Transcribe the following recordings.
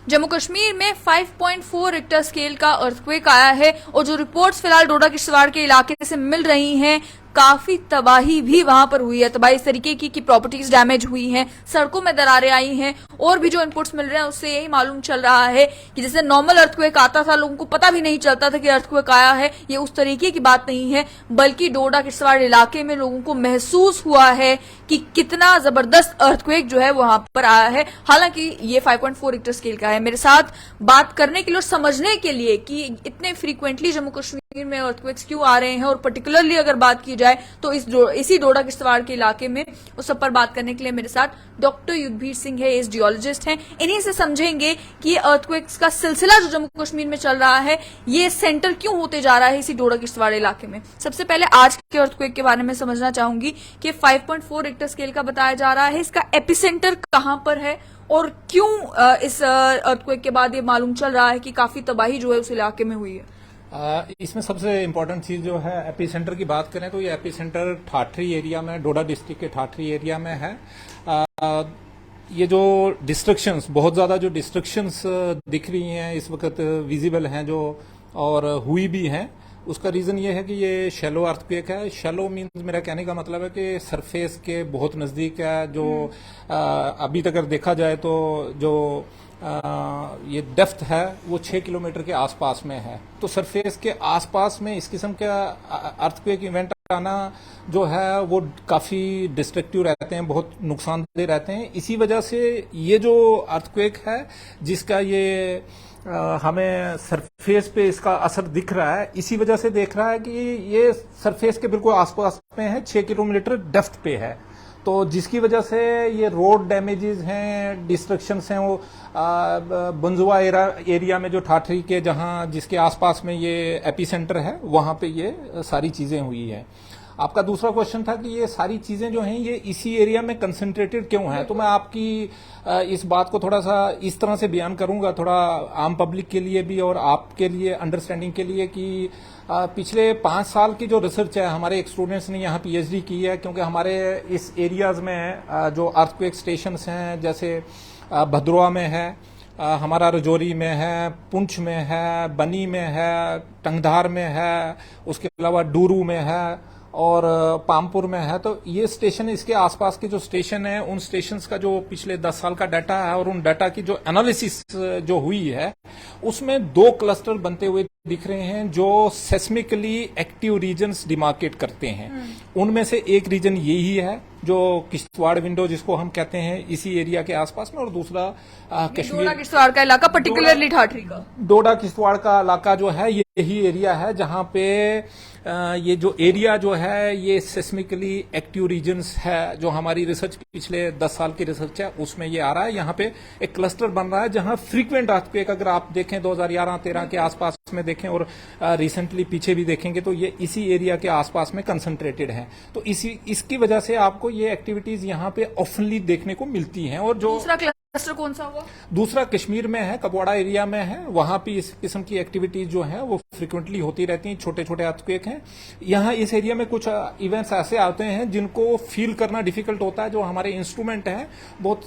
जम्मू कश्मीर में 5.4 Richter scale का earthquake आया है और जो रिपोर्ट्स फिलहाल डोडा किश्तवाड़ के इलाके से मिल रही हैं, काफी तबाही भी वहां पर हुई है। तबाही इस तरीके की प्रॉपर्टीज डैमेज हुई हैं, सड़कों में दरारें आई हैं और भी जो इनपुट्स मिल रहे हैं उससे यही मालूम चल रहा है कि जैसे नॉर्मल अर्थक्वेक आता था, लोगों को पता भी नहीं चलता था कि अर्थक्वेक आया है, ये उस तरीके की बात नहीं है, बल्कि डोडा किश्तवाड़ इलाके में लोगों को महसूस हुआ है कि कितना जबरदस्त अर्थक्वेक जो है वहां पर आया है। हालांकि ये 5.4 रिक्टर स्केल का है। मेरे साथ बात करने के लिए और समझने के लिए कि इतने फ्रीक्वेंटली जम्मू कश्मीर में अर्थक्वेक्स क्यों आ रहे हैं और पर्टिकुलरली अगर बात की जाए तो इसी डोडा किश्तवाड़ के इलाके में, उस सब पर बात करने के लिए मेरे साथ डॉक्टर युद्धवीर सिंह है, एज जियोलॉजिस्ट हैं। इन्हीं से समझेंगे कि अर्थक्वेक्स का सिलसिला जो जम्मू कश्मीर में चल रहा है ये सेंटर क्यों होते जा रहा है इसी डोडा किश्तवाड़ इलाके में। सबसे पहले आज के अर्थक्वेक के बारे में समझना चाहूंगी कि 5.4 रिक्टर स्केल का बताया जा रहा है, इसका एपिसेंटर कहां पर है और क्यों इस अर्थक्वेक के बाद ये मालूम चल रहा है कि काफी तबाही जो है उस इलाके में हुई है। इसमें सबसे इम्पोर्टेंट चीज जो है एपीसेंटर की बात करें तो ये एपीसेंटर ठाठरी एरिया में, डोडा डिस्ट्रिक्ट के ठाठरी एरिया में है। ये जो डिस्ट्रक्शंस, बहुत ज्यादा जो डिस्ट्रक्शंस दिख रही हैं इस वक्त, विजिबल हैं जो, और हुई भी हैं, उसका रीजन ये है कि ये शैलो अर्थक्वेक है। शैलो मीन्स, मेरा कहने का मतलब है कि सरफेस के बहुत नजदीक है। जो अभी तक अगर देखा जाए तो जो ये डेप्थ है वो 6 किलोमीटर के आसपास में है। तो सरफेस के आसपास में इस किस्म का अर्थक्वेक इवेंट आना जो है वो काफी डिस्ट्रक्टिव रहते हैं, बहुत नुकसानदेह रहते हैं। इसी वजह से ये जो अर्थक्वेक है जिसका ये हमें सरफेस पे इसका असर दिख रहा है, इसी वजह से देख रहा है कि ये सरफेस के बिल्कुल आसपास में है, 6 किलोमीटर डेप्थ पे है। तो जिसकी वजह से ये रोड डैमेजेस हैं, डिस्ट्रक्शंस हैं, वो बंजुआ एरिया में जो ठाठरी के जहां जिसके आसपास में ये एपीसेंटर है वहां पे ये सारी चीजें हुई है। आपका दूसरा क्वेश्चन था कि ये सारी चीजें जो हैं ये इसी एरिया में कंसंट्रेटेड क्यों है। तो मैं आपकी इस बात को थोड़ा सा इस तरह से बयान करूंगा, थोड़ा आम पब्लिक के लिए भी और आपके लिए अंडरस्टैंडिंग के लिए, कि पिछले 5 साल की जो रिसर्च है, हमारे एक स्टूडेंट्स ने यहाँ पीएचडी की है, क्योंकि हमारे इस एरियाज में जो अर्थक्वेक स्टेशंस हैं, जैसे भद्रवा में है, हमारा रजौरी में है, पुंछ में है, बनी में है, टंगधार में है, उसके अलावा डूरू में है और पामपुर में है। तो ये स्टेशन, इसके आसपास के जो स्टेशन है, उन स्टेशंस का जो पिछले 10 साल का डाटा है और उन डाटा की जो एनालिसिस जो हुई है उसमें 2 क्लस्टर बनते हुए दिख रहे हैं जो सेस्मिकली एक्टिव रीजन्स डिमार्केट करते हैं। उनमें से एक रीजन यही है जो किश्तवाड़ विंडो जिसको हम कहते हैं, इसी एरिया के आसपास में, और दूसरा कश्मीर डोडा किश्तवाड़ का इलाका, पर्टिकुलरली ठाठरी का डोडा किश्तवाड़ का इलाका जो है यही एरिया है जहां पे ये जो एरिया जो है ये सेस्मिकली एक्टिव रीजन्स है। जो हमारी रिसर्च पिछले 10 साल की रिसर्च है उसमें ये आ रहा है। यहाँ पे एक क्लस्टर बन रहा है जहां फ्रीक्वेंट अर्थक्वेक, अगर आप देखें 2011-13 के आसपास में देखें और रिसेंटली पीछे भी देखेंगे तो ये इसी एरिया के आसपास में कंसंट्रेटेड है। तो इसकी वजह से आपको ये एक्टिविटीज यहाँ पे ऑफनली देखने को मिलती हैं। और जो दूसरा क्लस्टर कौन सा हुआ? दूसरा कश्मीर में है, कपवाड़ा एरिया में है, वहां भी इस किस्म की एक्टिविटीज जो है वो फ्रिक्वेंटली होती रहती हैं। छोटे छोटे अर्थक्वेक हैं। यहाँ इस एरिया में कुछ इवेंट्स ऐसे आते हैं जिनको फील करना डिफिकल्ट होता है। जो हमारे इंस्ट्रूमेंट हैं, बहुत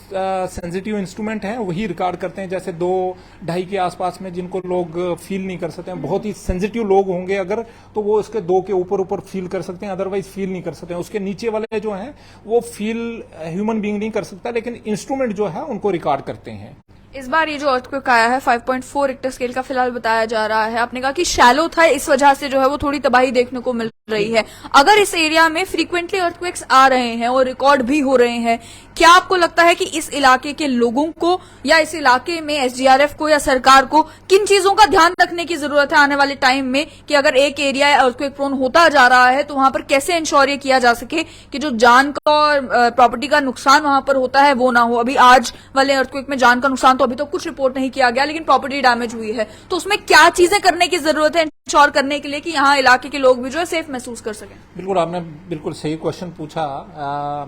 सेंसिटिव इंस्ट्रूमेंट हैं, वही रिकॉर्ड करते हैं। जैसे 2-2.5 के आसपास में जिनको लोग फील नहीं कर सकते हैं, बहुत ही सेंसिटिव लोग होंगे अगर, तो वो इसके 2 के ऊपर फील कर सकते हैं, अदरवाइज फील नहीं कर सकते हैं। उसके नीचे वाले जो हैं वो फील ह्यूमन बीइंग नहीं कर सकता, लेकिन इंस्ट्रूमेंट जो है उनको रिकॉर्ड करते हैं। इस बार ये जो अर्थक्वेक आया है 5.4 रिक्टर स्केल का फिलहाल बताया जा रहा है, आपने कहा कि शैलो था, इस वजह से जो है वो थोड़ी तबाही देखने को मिल रही है। अगर इस एरिया में फ्रीक्वेंटली अर्थक्वेक्स आ रहे हैं और रिकॉर्ड भी हो रहे हैं, क्या आपको लगता है कि इस इलाके के लोगों को या इस इलाके में एसडीआरएफ को या सरकार को किन चीजों का ध्यान रखने की जरूरत है आने वाले टाइम में, कि अगर एक एरिया अर्थक्वेक प्रोन होता जा रहा है तो वहां पर कैसे इंश्योर ये किया जा सके कि जो जान का और प्रॉपर्टी का नुकसान वहां पर होता है वो ना हो। अभी आज वाले अर्थक्वेक में जान का नुकसान तो अभी तो कुछ रिपोर्ट नहीं किया गया, लेकिन प्रॉपर्टी डैमेज हुई है, तो उसमें क्या चीजें करने की जरूरत है इंश्योर करने के लिए कि यहाँ इलाके के लोग भी जो है सेफ महसूस कर सकें? बिल्कुल, आपने बिल्कुल सही क्वेश्चन पूछा।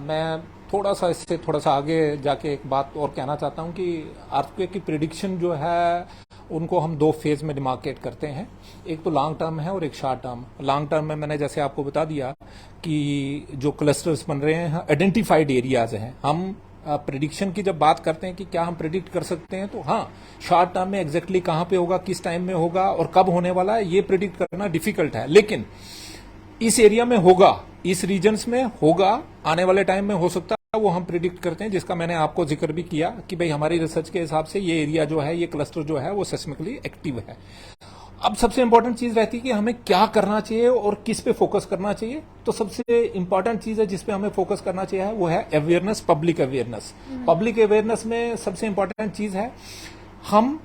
मैं थोड़ा सा आगे जाके एक बात और कहना चाहता हूं कि अर्थक्वेक की प्रिडिक्शन जो है उनको हम 2 फेज में डिमार्केट करते हैं। एक तो लॉन्ग टर्म है और एक शॉर्ट टर्म। लॉन्ग टर्म में मैंने जैसे आपको बता दिया कि जो क्लस्टर्स बन रहे हैं, आइडेंटिफाइड एरियाज हैं। हम प्रिडिक्शन की जब बात करते हैं कि क्या हम प्रिडिक्ट कर सकते हैं, तो हाँ, शॉर्ट टर्म में एग्जैक्टली कहां पे होगा, किस टाइम में होगा और कब होने वाला है, ये प्रिडिक्ट करना डिफिकल्ट है। लेकिन इस एरिया में होगा, इस रीजन्स में होगा, आने वाले टाइम में हो सकता है, वो हम प्रिडिक्ट करते हैं, जिसका मैंने आपको जिक्र भी किया कि भाई हमारी रिसर्च के हिसाब से ये एरिया जो है, ये क्लस्टर जो है वो सेस्मिकली एक्टिव है। अब सबसे इंपॉर्टेंट चीज रहती है कि हमें क्या करना चाहिए और किस पे फोकस करना चाहिए। तो सबसे इंपॉर्टेंट चीज है जिस पे हमें फोकस करना चाहिए वो है awareness, public awareness. Public awareness में सबसे इंपॉर्टेंट चीज है, हम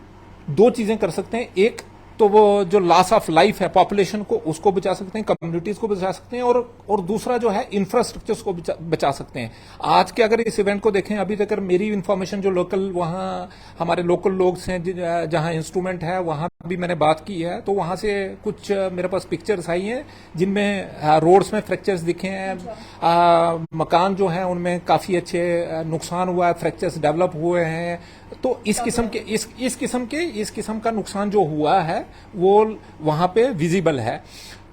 दो चीजें कर सकते हैं। एक तो वो जो लॉस ऑफ लाइफ है पॉपुलेशन को, उसको बचा सकते हैं, कम्युनिटीज को बचा सकते हैं, और दूसरा जो है इंफ्रास्ट्रक्चर्स को बचा सकते हैं। आज के अगर इस इवेंट को देखें, अभी तक मेरी इन्फॉर्मेशन जो लोकल वहाँ हमारे लोकल लोग हैं जहाँ इंस्ट्रूमेंट है वहाँ भी मैंने बात की है, तो वहाँ से कुछ मेरे पास पिक्चर्स आई हैं जिनमें रोड्स में फ्रैक्चर्स दिखे हैं, मकान जो है उनमें काफी अच्छे नुकसान हुआ है, फ्रैक्चर्स डेवलप हुए हैं। तो इस किस्म का नुकसान जो हुआ है वो वहां पे विजिबल है।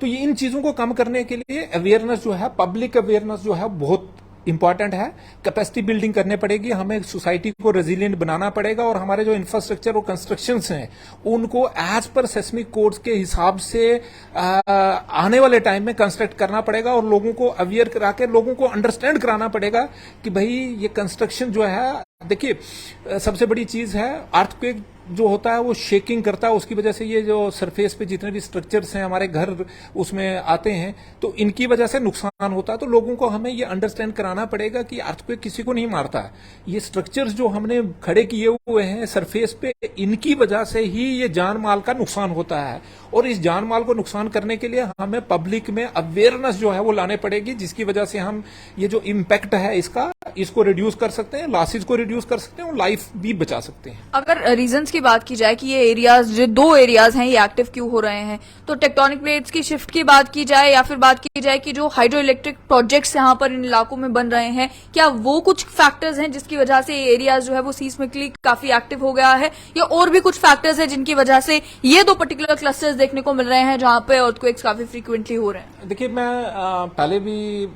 तो ये इन चीजों को कम करने के लिए अवेयरनेस जो है, पब्लिक अवेयरनेस जो है बहुत इंपॉर्टेंट है। कैपेसिटी बिल्डिंग करनी पड़ेगी, हमें सोसाइटी को रेजिलिएंट बनाना पड़ेगा, और हमारे जो इंफ्रास्ट्रक्चर और कंस्ट्रक्शंस हैं उनको एज पर सेस्मिक कोड्स के हिसाब से आने वाले टाइम में कंस्ट्रक्ट करना पड़ेगा, और लोगों को अवेयर करा के लोगों को अंडरस्टैंड कराना पड़ेगा कि भाई ये कंस्ट्रक्शन जो है, देखिए सबसे बड़ी चीज है अर्थक्वेक जो होता है वो शेकिंग करता है, उसकी वजह से ये जो सरफेस पे जितने भी स्ट्रक्चर्स हैं हमारे घर उसमें आते हैं, तो इनकी वजह से नुकसान होता है। तो लोगों को हमें ये अंडरस्टैंड कराना पड़ेगा कि अर्थक्वेक किसी को नहीं मारता है, ये स्ट्रक्चर्स जो हमने खड़े किए हुए हैं सरफेस पे, इनकी वजह से ही ये जान माल का नुकसान होता है। और इस जान माल को नुकसान करने के लिए हमें पब्लिक में अवेयरनेस जो है वो लाने पड़ेगी, जिसकी वजह से हम ये जो इम्पैक्ट है इसको रिड्यूस कर सकते हैं, लॉसेज को रिड्यूस कर सकते हैं और लाइफ भी बचा सकते हैं। अगर रीजंस की बात की जाए कि ये एरियाज, जो दो एरियाज हैं, ये एक्टिव क्यों हो रहे हैं, तो टेक्टोनिक प्लेट्स की शिफ्ट की बात की जाए या फिर बात की जाए कि जो हाइड्रो इलेक्ट्रिक प्रोजेक्ट्स यहाँ पर इन इलाकों में बन रहे हैं, क्या वो कुछ फैक्टर्स हैं जिसकी वजह से ये एरियाज जो है वो सीस्मिकली काफी एक्टिव हो गया है, या और भी कुछ फैक्टर्स हैं जिनकी वजह से ये दो पर्टिकुलर क्लस्टर्स देखने को मिल रहे हैं जहां पे अर्थक्वेक्स काफी फ्रीक्वेंटली हो रहे हैं? देखिए, मैं पहले भी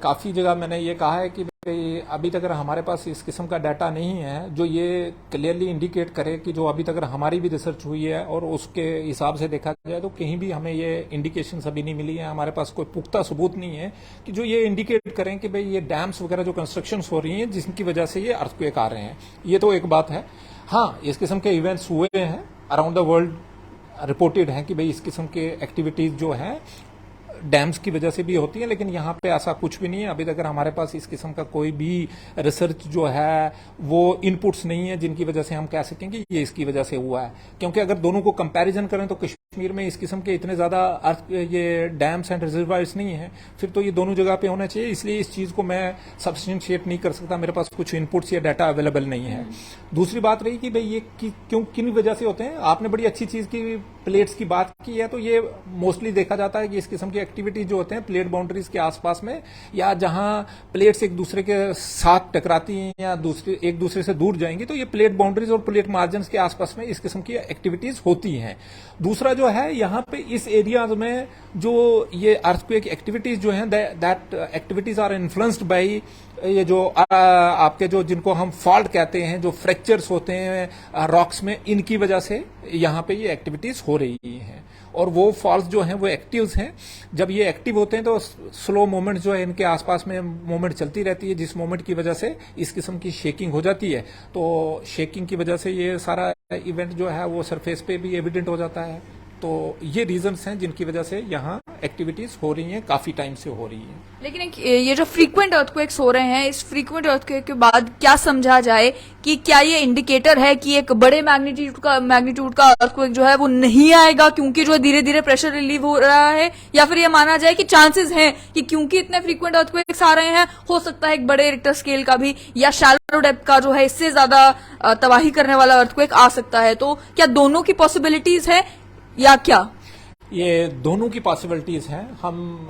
काफी जगह मैंने ये कहा है कि अभी तक हमारे पास इस किस्म का डाटा नहीं है जो ये क्लियरली इंडिकेट करे कि जो अभी तक हमारी भी रिसर्च हुई है और उसके हिसाब से देखा जाए तो कहीं भी हमें ये इंडिकेशन अभी नहीं मिली है। हमारे पास कोई पुख्ता सबूत नहीं है कि जो ये इंडिकेट करें कि भाई ये डैम्स वगैरह जो कंस्ट्रक्शन हो रही हैं जिनकी वजह से ये अर्थक्वेक आ रहे हैं। ये तो एक बात है। हाँ, इस किस्म के इवेंट्स हुए हैं अराउंड द वर्ल्ड, रिपोर्टेड है कि भाई इस किस्म के एक्टिविटीज जो है डैम्स की वजह से भी होती है, लेकिन यहाँ पे ऐसा कुछ भी नहीं है। अभी तक हमारे पास इस किस्म का कोई भी रिसर्च जो है वो इनपुट्स नहीं है जिनकी वजह से हम कह सकें कि ये इसकी वजह से हुआ है। क्योंकि अगर दोनों को कंपैरिजन करें तो कश्मीर में इस किस्म के इतने ज्यादा ये डैम्स एंड रिजर्वायर्स नहीं है, फिर तो ये दोनों जगह पे होना चाहिए। इसलिए इस चीज को मैं सब्सटेंशिएट नहीं कर सकता, मेरे पास कुछ इनपुट्स या डाटा अवेलेबल नहीं है। दूसरी बात रही कि भाई ये क्यों, किन वजह से होते हैं। आपने बड़ी अच्छी चीज की प्लेट्स की बात की है, तो ये मोस्टली देखा जाता है कि इस किस्म की एक्टिविटीज जो होते हैं प्लेट बाउंड्रीज के आसपास में, या जहां प्लेट्स एक दूसरे के साथ टकराती हैं या एक दूसरे से दूर जाएंगी, तो ये प्लेट बाउंड्रीज और प्लेट मार्जिन के आसपास में इस किस्म की एक्टिविटीज होती हैं। दूसरा जो है, यहाँ पे इस एरिया में जो ये अर्थक्वेक एक्टिविटीज जो हैं, that activities are influenced by ये जो आपके जो जिनको हम फॉल्ट कहते हैं, जो फ्रैक्चर्स होते हैं रॉक्स में, इनकी वजह से यहाँ पे ये एक्टिविटीज हो रही हैं। और वो फॉल्स जो हैं वो एक्टिव्स हैं। जब ये एक्टिव होते हैं तो स्लो मोमेंट जो है इनके आसपास में मोमेंट चलती रहती है, जिस मोमेंट की वजह से इस किस्म की शेकिंग हो जाती है। तो शेकिंग की वजह से ये सारा इवेंट जो है वो सरफेस पे भी एविडेंट हो जाता है। तो ये रीजंस हैं जिनकी वजह से यहाँ एक्टिविटीज हो रही हैं, काफी टाइम से हो रही हैं। लेकिन ये जो फ्रीक्वेंट अर्थक्वेक्स हो रहे हैं, इस फ्रीक्वेंट अर्थक्वेक के बाद क्या समझा जाए कि क्या ये इंडिकेटर है कि एक बड़े मैग्नीट्यूड का अर्थक्वेक जो है वो नहीं आएगा क्योंकि जो धीरे धीरे प्रेशर रिलीव हो रहा है, या फिर ये माना जाए कि चांसेस हैं कि क्योंकि इतने फ्रीक्वेंट अर्थक्वेक्स आ रहे हैं, हो सकता है एक बड़े रिक्टर स्केल का भी या शैलो डेप्थ का जो है इससे ज्यादा तबाही करने वाला अर्थक्वेक आ सकता है। तो क्या दोनों की पॉसिबिलिटीज है या क्या? ये दोनों की पॉसिबिलिटीज हैं। हम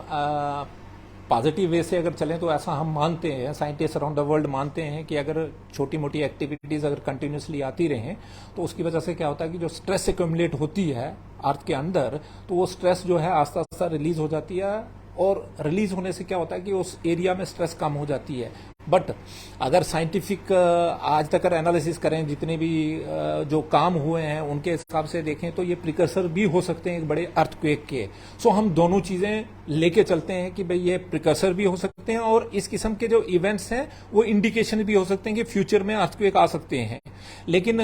पॉजिटिव वे से अगर चलें तो ऐसा हम मानते हैं, साइंटिस्ट अराउंड द वर्ल्ड मानते हैं कि अगर छोटी मोटी एक्टिविटीज अगर कंटिन्यूसली आती रहें तो उसकी वजह से क्या होता है कि जो स्ट्रेस एक्यूमुलेट होती है अर्थ के अंदर, तो वो स्ट्रेस जो है आस्ता आस्ता रिलीज हो जाती है, और रिलीज होने से क्या होता है कि उस एरिया में स्ट्रेस कम हो जाती है। बट अगर साइंटिफिक आज तक एनालिसिस करें, जितने भी जो काम हुए हैं उनके हिसाब से देखें तो ये प्रिकर्सर भी हो सकते हैं एक बड़े अर्थक्वेक के। सो हम दोनों चीजें लेके चलते हैं कि भाई ये प्रिकर्सर भी हो सकते हैं और इस किस्म के जो इवेंट्स हैं वो इंडिकेशन भी हो सकते हैं कि फ्यूचर में अर्थक्वेक आ सकते हैं। लेकिन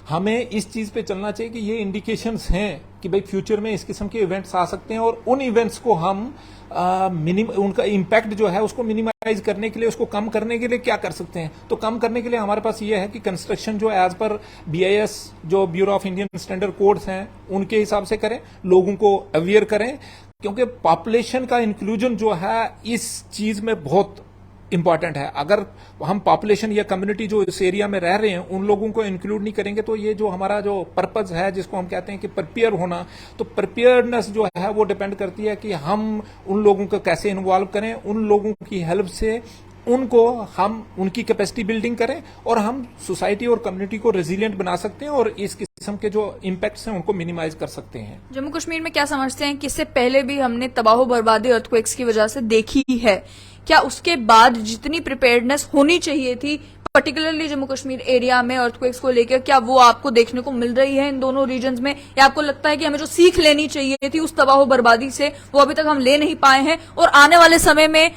हमें इस चीज पे चलना चाहिए कि ये इंडिकेशंस हैं कि भाई फ्यूचर में इस किस्म के इवेंट्स आ सकते हैं और उन इवेंट्स को हम उनका इम्पैक्ट जो है उसको मिनिमाइज करने के लिए, उसको कम करने के लिए क्या कर सकते हैं। तो कम करने के लिए हमारे पास ये है कि कंस्ट्रक्शन जो एज पर BIS जो bureau of Indian standard codes हैं उनके हिसाब से करें, लोगों को अवेयर करें, क्योंकि पॉपुलेशन का इंक्लूजन जो है इस चीज में बहुत इंपॉर्टेंट है। अगर हम पॉपुलेशन या कम्युनिटी जो इस एरिया में रह रहे हैं उन लोगों को इंक्लूड नहीं करेंगे तो ये जो हमारा जो पर्पज है जिसको हम कहते हैं कि प्रिपेयर होना, तो प्रिपेयरनेस जो है वो डिपेंड करती है कि हम उन लोगों को कैसे इन्वॉल्व करें, उन लोगों की हेल्प से उनको हम उनकी कैपेसिटी बिल्डिंग करें और हम सोसाइटी और कम्युनिटी को रेजिलिएंट बना सकते हैं और इस किस्म के जो इम्पैक्ट्स हैं उनको मिनिमाइज कर सकते हैं। जम्मू कश्मीर में क्या समझते हैं कि इससे पहले भी हमने तबाह बर्बादी अर्थक्वेक्स की वजह से देखी है, क्या उसके बाद जितनी प्रिपेयर्डनेस होनी चाहिए थी पर्टिकुलरली जम्मू कश्मीर एरिया में अर्थक्वेक्स को लेकर, क्या वो आपको देखने को मिल रही है इन दोनों रीजन्स में, या आपको लगता है कि हमें जो सीख लेनी चाहिए थी उस तबाह बर्बादी से वो अभी तक हम ले नहीं पाए हैं और आने वाले समय में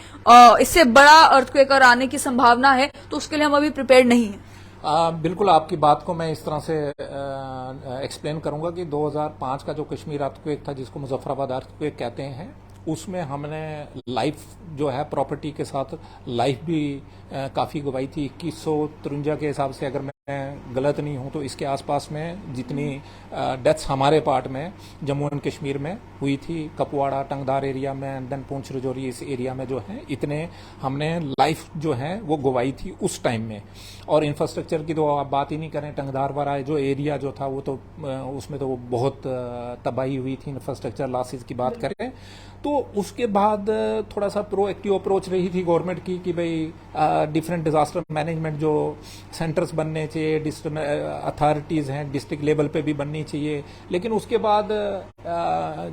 इससे बड़ा अर्थक्वेक और आने की संभावना है तो उसके लिए हम अभी प्रिपेयर्ड नहीं है? बिल्कुल, आपकी बात को मैं इस तरह से एक्सप्लेन करूंगा कि 2005 का जो कश्मीर अर्थक्वेक था जिसको मुजफ्फराबाद अर्थक्वेक कहते हैं, उसमें हमने लाइफ जो है प्रॉपर्टी के साथ लाइफ भी काफ़ी गवाई थी। 2153 के हिसाब से अगर मैं गलत नहीं हूं तो इसके आसपास में जितनी डेथ्स हमारे पार्ट में जम्मू एंड कश्मीर में हुई थी, कपवाड़ा टंगदार एरिया में एंड देन पुंछ राजौरी इस एरिया में जो है इतने हमने लाइफ जो है वो गवाई थी उस टाइम में। और इंफ्रास्ट्रक्चर की तो आप बात ही नहीं करें, टंगदार वाला जो एरिया जो था वो तो उसमें तो बहुत तबाही हुई थी, इंफ्रास्ट्रक्चर लॉसेज की बात करें तो उसके बाद थोड़ा सा प्रोएक्टिव अप्रोच रही थी गवर्नमेंट की कि भाई डिफरेंट डिजास्टर मैनेजमेंट जो सेंटर्स बनने चाहिए, अथॉरिटीज हैं डिस्ट्रिक्ट लेवल पे भी बननी चाहिए। लेकिन उसके बाद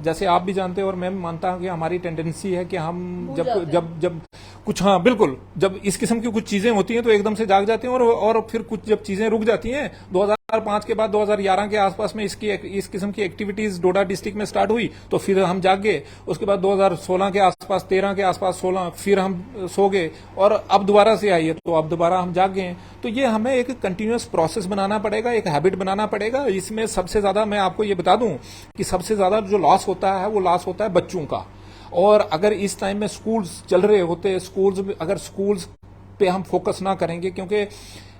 जैसे आप भी जानते हो और मैं भी मानता हूं कि हमारी टेंडेंसी है कि हम जब कुछ, हाँ बिल्कुल, जब इस किस्म की कुछ चीजें होती हैं तो एकदम से जाग जाते हैं और फिर कुछ जब चीजें रुक जाती हैं 2005 के बाद 2011 के आसपास में इस किस्म की एक्टिविटीज डोडा डिस्ट्रिक्ट में स्टार्ट हुई तो फिर हम जाग गए। उसके बाद 2016 के आसपास, 13 के आसपास 16 फिर हम सो गए और अब दोबारा से आई है तो अब दोबारा हम जाग गए। तो ये हमें एक कंटिन्यूअस प्रोसेस बनाना पड़ेगा, एक हैबिट बनाना पड़ेगा। इसमें सबसे ज्यादा मैं आपको ये बता दूं कि सबसे ज्यादा जो लॉस होता है वो लॉस होता है बच्चों का। और अगर इस टाइम में स्कूल्स चल रहे होते, अगर स्कूल्स पे हम फोकस ना करेंगे, क्योंकि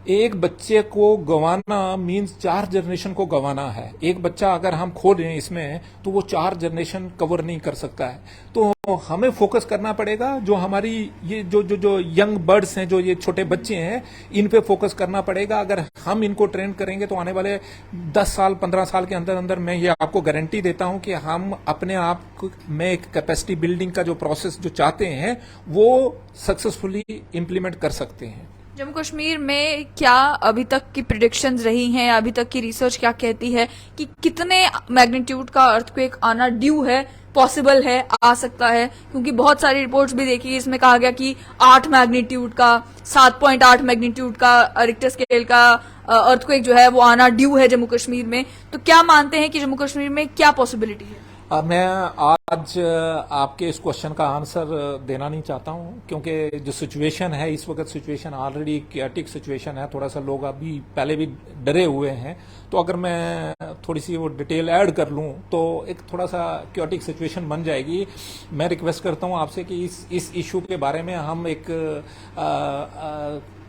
एक बच्चे को गंवाना मींस 4 जनरेशन को गंवाना है। एक बच्चा अगर हम खो दें इसमें तो वो 4 जनरेशन कवर नहीं कर सकता है। तो हमें फोकस करना पड़ेगा, जो हमारी ये जो यंग बर्ड्स हैं, जो ये छोटे बच्चे हैं, इन पे फोकस करना पड़ेगा। अगर हम इनको ट्रेन करेंगे तो आने वाले 10 साल 15 साल के अंदर अंदर मैं ये आपको गारंटी देता हूं कि हम अपने आप में एक कैपेसिटी बिल्डिंग का जो प्रोसेस जो चाहते हैं वो सक्सेसफुली इम्प्लीमेंट कर सकते हैं। जम्मू कश्मीर में क्या अभी तक की प्रिडिक्शंस रही हैं, अभी तक की रिसर्च क्या कहती है कि कितने मैग्नीट्यूड का अर्थक्वेक आना ड्यू है, पॉसिबल है, आ सकता है? क्योंकि बहुत सारी रिपोर्ट्स भी देखी, इसमें कहा गया कि 8 मैग्नीट्यूड का, 7.8 मैग्नीट्यूड का रिक्टर स्केल का अर्थक्वेक जो है वो आना ड्यू है जम्मू कश्मीर में। तो क्या मानते हैं कि जम्मू कश्मीर में क्या पॉसिबिलिटी है? मैं आज आपके इस क्वेश्चन का आंसर देना नहीं चाहता हूं, क्योंकि जो सिचुएशन है इस वक्त, सिचुएशन ऑलरेडी कैटिक सिचुएशन है। थोड़ा सा लोग अभी पहले भी डरे हुए हैं, तो अगर मैं थोड़ी सी वो डिटेल ऐड कर लूं तो एक थोड़ा सा क्योटिक सिचुएशन बन जाएगी। मैं रिक्वेस्ट करता हूं आपसे कि इस इशू के बारे में हम एक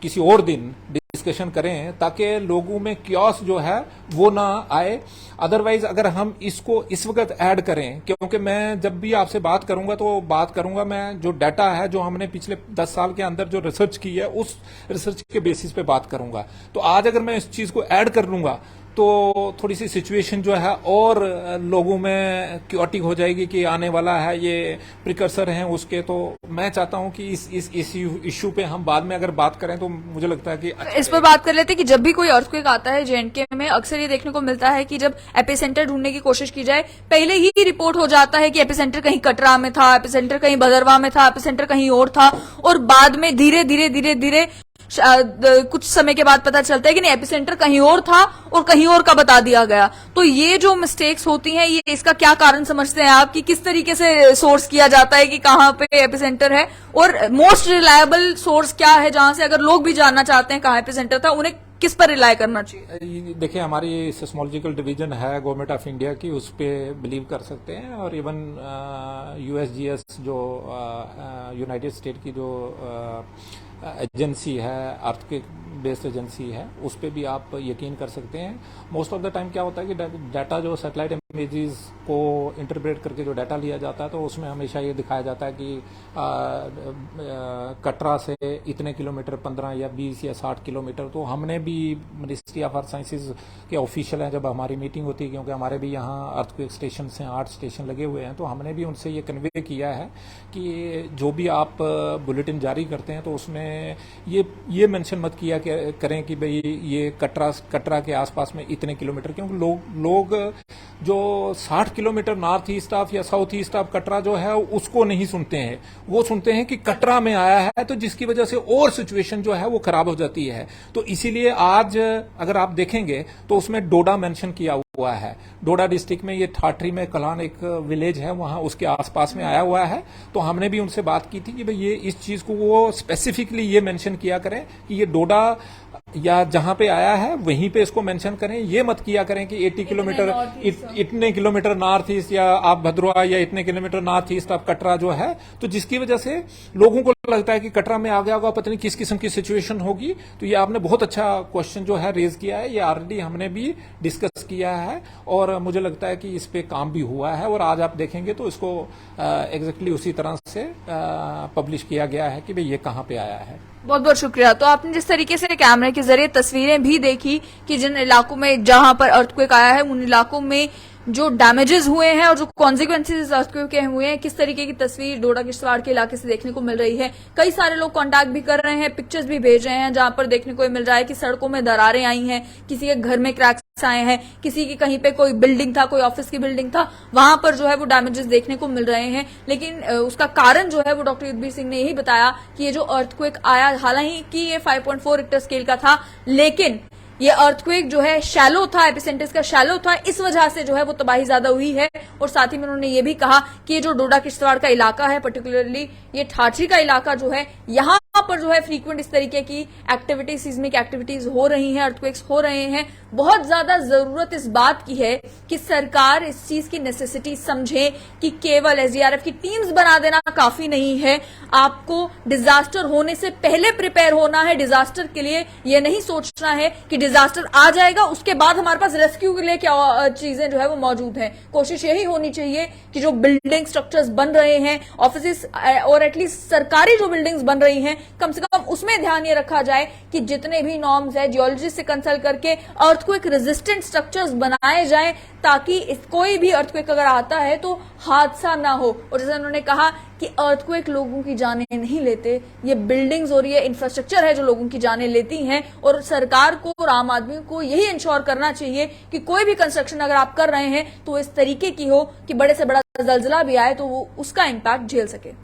किसी और दिन डिस्कशन करें, ताकि लोगों में क्योस जो है वो ना आए। अदरवाइज अगर हम इसको इस वक्त ऐड करें, क्योंकि मैं जब भी आपसे बात करूंगा तो बात करूंगा मैं जो डाटा है, जो हमने पिछले 10 साल के अंदर जो रिसर्च की है, उस रिसर्च के बेसिस पे बात करूंगा। तो आज अगर मैं इस चीज को ऐड कर लूंगा तो थोड़ी सी सिचुएशन जो है और लोगों में क्योटिक हो जाएगी कि आने वाला है, ये प्रिकर्सर हैं उसके। तो मैं चाहता हूं कि इस इश्यू पे हम बाद में अगर बात करें तो मुझे लगता है कि इस पर बात कर लेते हैं कि जब भी कोई अर्थक्वेक आता है जेएनके में, अक्सर ये देखने को मिलता है कि जब एपिसेंटर ढूंढने की कोशिश की जाए, पहले ही रिपोर्ट हो जाता है कि एपिसेंटर कहीं कटरा में था, एपिसेंटर कहीं भदरवा में था, एपिसेंटर कहीं और था, और बाद में धीरे धीरे कुछ समय के बाद पता चलता है कि नहीं, एपिसेंटर कहीं और था और कहीं और का बता दिया गया। तो ये जो मिस्टेक्स होती हैं, ये इसका क्या कारण समझते हैं आप कि किस तरीके से सोर्स किया जाता है कि कहाँ पे एपिसेंटर है, और मोस्ट रिलायबल सोर्स क्या है जहां से अगर लोग भी जानना चाहते हैं कहाँ एपिसेंटर था, उन्हें किस पर रिलाय करना चाहिए? देखिए, हमारी सिस्मोलॉजिकल डिवीजन है गवर्नमेंट ऑफ इंडिया की, उस पर बिलीव कर सकते हैं। और इवन यूएसजीएस जो यूनाइटेड स्टेट की जो एजेंसी है, अर्थक्वेक बेस्ड एजेंसी है, उस पर भी आप यकीन कर सकते हैं। मोस्ट ऑफ द टाइम क्या होता है कि डाटा जो सैटेलाइट इमेजेस को इंटरप्रेट करके जो डाटा लिया जाता है, तो उसमें हमेशा ये दिखाया जाता है कि कटरा से इतने किलोमीटर, 15 या 20 या 60 किलोमीटर। तो हमने भी मिनिस्ट्री ऑफ अर्थ साइंसेज के ऑफिशियल हैं, जब हमारी मीटिंग होती है, क्योंकि हमारे भी यहाँ अर्थक्वेक स्टेशन हैं, 8 स्टेशन लगे हुए हैं, तो हमने भी उनसे ये कन्वे किया है कि जो भी आप बुलेटिन जारी करते हैं तो उसमें ये मेंशन मत किया करें कि भाई ये कटरा के आसपास में इतने किलोमीटर, क्योंकि लोग जो 60 किलोमीटर नॉर्थ ईस्ट ऑफ या साउथ ईस्ट ऑफ कटरा जो है उसको नहीं सुनते हैं, वो सुनते हैं कि कटरा में आया है, तो जिसकी वजह से और सिचुएशन जो है वो खराब हो जाती है। तो इसीलिए आज अगर आप देखेंगे तो उसमें डोडा मेंशन किया हुआ है। डोडा डिस्ट्रिक्ट में ये ठाठरी में कलान एक विलेज है, वहां उसके आसपास में आया हुआ है। तो हमने भी उनसे बात की थी कि भाई ये इस चीज को वो स्पेसिफिकली ये मेंशन किया करें कि ये डोडा या जहां पे आया है वहीं पे इसको मेंशन करें। ये मत किया करें कि 80 किलोमीटर इतने किलोमीटर नॉर्थ ईस्ट या आप भद्रवा या इतने किलोमीटर नॉर्थ ईस्ट आप कटरा जो है, तो जिसकी वजह से लोगों को लगता है कि कटरा में आ गया होगा, पता नहीं किस किस्म की सिचुएशन होगी। तो ये आपने बहुत अच्छा क्वेश्चन जो है रेज किया है, ये ऑलरेडी हमने भी डिस्कस किया है और मुझे लगता है कि इस पे काम भी हुआ है। और आज आप देखेंगे तो इसको एग्जैक्टली उसी तरह से पब्लिश किया गया है कि भाई ये कहाँ पे आया है। बहुत बहुत शुक्रिया। तो आपने जिस तरीके से कैमरे के जरिए तस्वीरें भी देखी कि जिन इलाकों में जहां पर अर्थक्वेक आया है, उन इलाकों में जो डैमेजेस हुए हैं और जो कॉन्सिक्वेंसेज अर्थक्वेक के हुए हैं, किस तरीके की तस्वीर डोडा किश्तवाड़ के इलाके से देखने को मिल रही है। कई सारे लोग कांटेक्ट भी कर रहे हैं, पिक्चर्स भी भेज रहे हैं, जहां पर देखने को मिल रहा है कि सड़कों में दरारें आई हैं, किसी के घर में क्रैक्स आए हैं, किसी की कहीं पे कोई बिल्डिंग था, कोई ऑफिस की बिल्डिंग था, वहां पर जो है वो डैमेजेस देखने को मिल रहे हैं। लेकिन उसका कारण जो है वो डॉक्टर युद्धवीर सिंह ने यही बताया कि ये जो अर्थक्वेक आया, हालांकि ये 5.4 रिक्टर स्केल का था, लेकिन ये अर्थक्वेक जो है शैलो था, एपिसेंटर का शैलो था, इस वजह से जो है वो तबाही ज्यादा हुई है। और साथ ही में उन्होंने ये भी कहा कि ये जो डोडा किश्तवाड़ का इलाका है, पर्टिकुलरली ये ठाठरी का इलाका जो है, यहाँ पर जो है फ्रीक्वेंट इस तरीके की एक्टिविटीज, सीज्मिक एक्टिविटीज हो रही हैं, अर्थक्वेक्स हो रहे हैं। बहुत ज्यादा जरूरत इस बात की है कि सरकार इस चीज की नेसेसिटी समझे कि केवल एसडीआरएफ की टीम्स बना देना काफी नहीं है, आपको डिजास्टर होने से पहले प्रिपेयर होना है। डिजास्टर के लिए यह नहीं सोचना है कि डिजास्टर आ जाएगा उसके बाद हमारे पास रेस्क्यू के लिए क्या चीजें जो है वो मौजूद हैं। कोशिश यही होनी चाहिए कि जो बिल्डिंग स्ट्रक्चर्स बन रहे हैं, ऑफिस और एटलीस्ट सरकारी जो बिल्डिंग्स बन रही हैं, कम से कम उसमें ध्यान ये रखा जाए कि जितने भी नॉर्म्स है, जियोलॉजिस्ट से कंसल्ट करके अर्थक्वेक रेजिस्टेंट स्ट्रक्चर्स बनाए जाएं, ताकि कोई भी अर्थक्वेक अगर आता है तो हादसा ना हो। और जैसे उन्होंने कहा कि अर्थक्वेक लोगों की जानें नहीं लेते, ये बिल्डिंग्स और ये इंफ्रास्ट्रक्चर है जो लोगों की जानें लेती हैं। और सरकार को और आम आदमी को यही इंश्योर करना चाहिए कि कोई भी कंस्ट्रक्शन अगर आप कर रहे हैं तो इस तरीके की हो कि बड़े से बड़ा जलजला भी आए तो वो उसका इम्पैक्ट झेल सके।